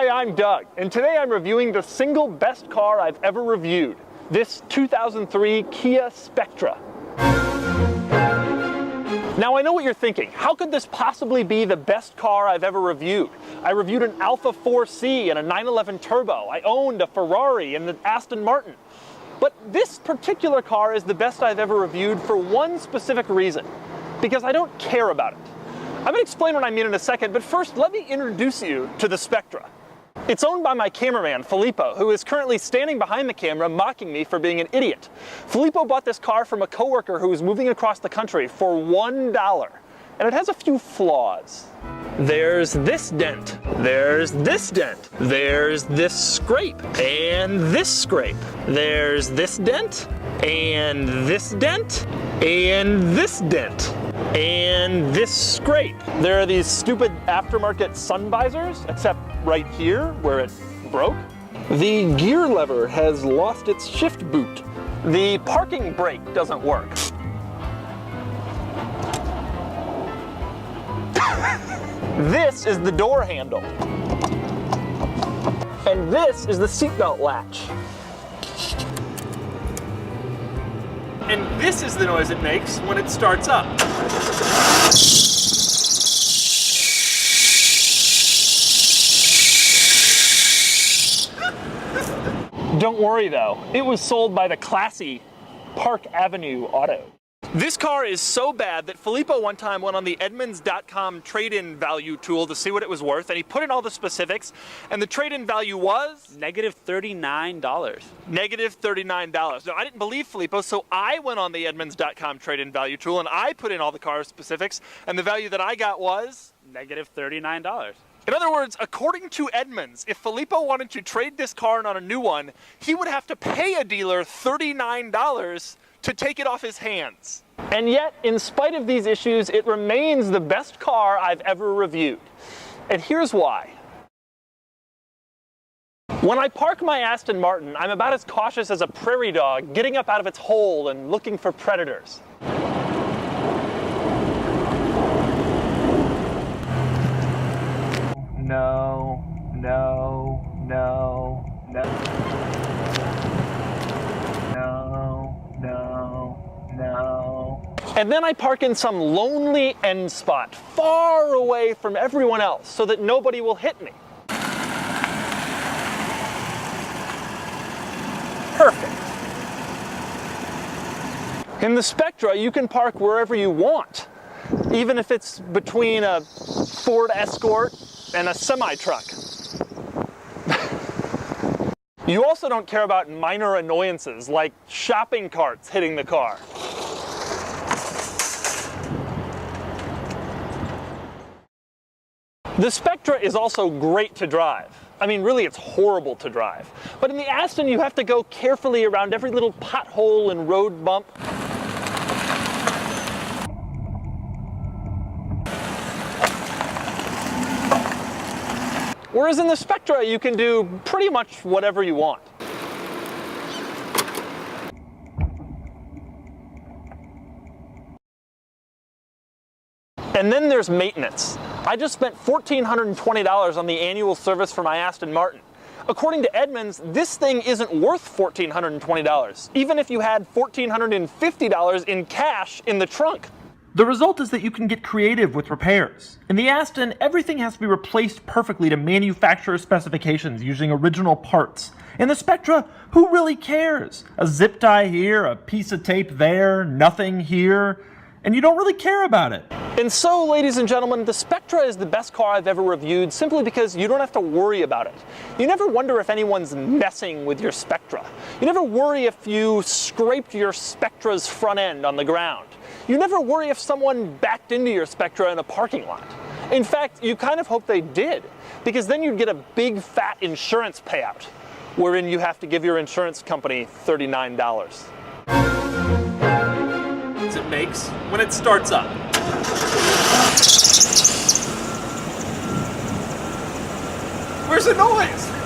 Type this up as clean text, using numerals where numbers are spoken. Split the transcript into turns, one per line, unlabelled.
Hi, I'm Doug, and today I'm reviewing the single best car I've ever reviewed, this 2003 Kia Spectra. Now I know what you're thinking, how could this possibly be the best car I've ever reviewed? I reviewed an Alfa 4C and a 911 Turbo, I owned a Ferrari and an Aston Martin. But this particular car is the best I've ever reviewed for one specific reason, because I don't care about it. I'm going to explain what I mean in a second, but first let me introduce you to the Spectra. It's owned by my cameraman, Filippo, who is currently standing behind the camera mocking me for being an idiot. Filippo bought this car from a coworker who was moving across the country for $1, and it has a few flaws. There's this dent, there's this dent, there's this scrape, and this scrape. There's this dent, and this dent, and this dent, and this scrape. There are these stupid aftermarket sun visors, except right here where it broke. The gear lever has lost its shift boot. The parking brake doesn't work. This is the door handle. And this is the seatbelt latch. And this is the noise it makes when it starts up. Don't worry though, it was sold by the classy Park Avenue Auto. This car is so bad that Filippo one time went on the Edmunds.com trade-in value tool to see what it was worth, and he put in all the specifics, and the trade-in value was?
$39.
Negative $39. Now, I didn't believe Filippo, so I went on the Edmunds.com trade-in value tool, and I put in all the car specifics, and the value that I got was?
Negative $39.
In other words, according to Edmunds, if Filippo wanted to trade this car on a new one, he would have to pay a dealer $39 to take it off his hands. And yet, in spite of these issues, it remains the best car I've ever reviewed. And here's why. When I park my Aston Martin, I'm about as cautious as a prairie dog getting up out of its hole and looking for predators. No, no, no, no. No. And then I park in some lonely end spot, far away from everyone else, so that nobody will hit me. Perfect. In the Spectra, you can park wherever you want, even if it's between a Ford Escort and a semi-truck. You also don't care about minor annoyances like shopping carts hitting the car. The Spectra is also great to drive. I mean, really, it's horrible to drive. But in the Aston, you have to go carefully around every little pothole and road bump. Whereas in the Spectra, you can do pretty much whatever you want. And then there's maintenance. I just spent $1,420 on the annual service for my Aston Martin. According to Edmunds, this thing isn't worth $1,420, even if you had $1,450 in cash in the trunk.
The result is that you can get creative with repairs. In the Aston, everything has to be replaced perfectly to manufacturer specifications using original parts. In the Spectra, who really cares? A zip tie here, a piece of tape there, nothing here, and you don't really care about it.
And so, ladies and gentlemen, the Spectra is the best car I've ever reviewed simply because you don't have to worry about it. You never wonder if anyone's messing with your Spectra. You never worry if you scraped your Spectra's front end on the ground. You never worry if someone backed into your Spectra in a parking lot. In fact, you kind of hope they did, because then you'd get a big fat insurance payout, wherein you have to give your insurance company $39. It makes when it starts up. Where's the noise?